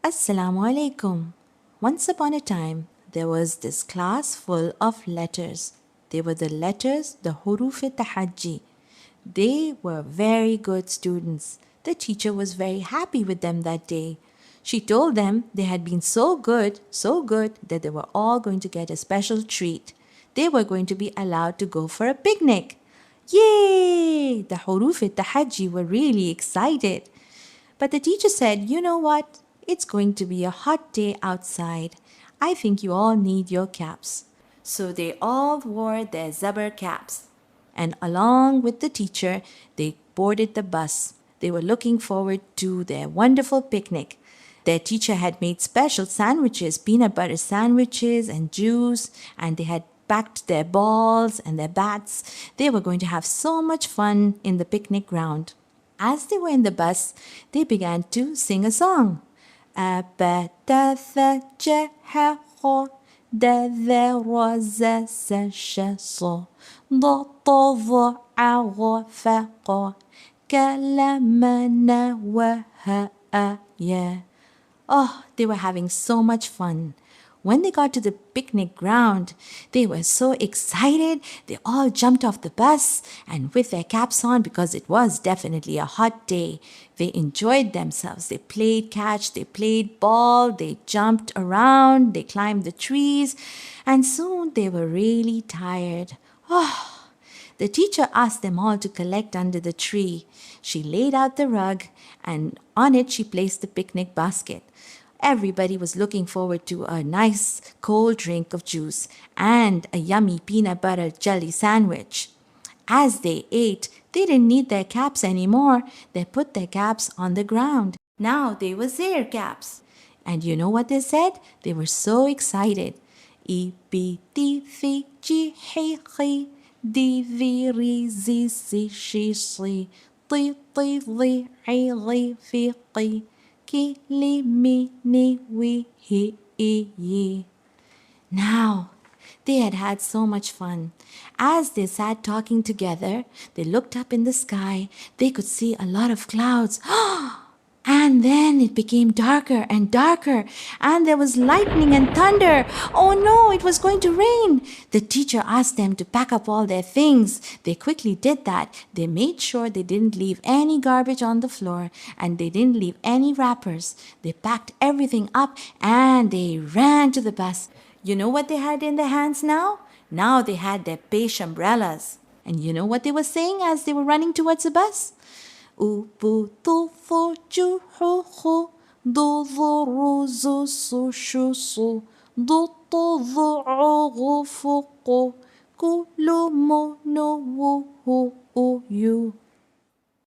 Assalamu alaikum. Once upon a time, there was this class full of letters. They were the letters, the huroof Tahaji. They were very good students. The teacher was very happy with them that day. She told them they had been so good, that they were all going to get a special treat. They were going to be allowed to go for a picnic. Yay! The huroof Tahaji were really excited. But the teacher said, you know what? It's going to be a hot day outside. I think you all need your caps. So they all wore their zebra caps. And along with the teacher, they boarded the bus. They were looking forward to their wonderful picnic. Their teacher had made special sandwiches, peanut butter sandwiches and juice, and they had packed their balls and their bats. They were going to have so much fun in the picnic ground. As they were in the bus, they began to sing a song. Oh, they were having so much fun. When they got to the picnic ground, they were so excited. They all jumped off the bus and with their caps on, because it was definitely a hot day, they enjoyed themselves. They played catch, they played ball, they jumped around, they climbed the trees, and soon they were really tired. Oh, the teacher asked them all to collect under the tree. She laid out the rug and on it she placed the picnic basket. Everybody was looking forward to a nice cold drink of juice and a yummy peanut butter jelly sandwich. As they ate, they didn't need their caps anymore. They put their caps on the ground. Now they were their caps. And you know what they said? They were so excited. Now, they had had so much fun. As they sat talking together, they looked up in the sky. They could see a lot of clouds. And then it became darker and darker, and there was lightning and thunder. Oh no, it was going to rain. The teacher asked them to pack up all their things. They quickly did that. They made sure they didn't leave any garbage on the floor, and they didn't leave any wrappers. They packed everything up, and they ran to the bus. You know what they had in their hands now? Now they had their beige umbrellas. And you know what they were saying as they were running towards the bus?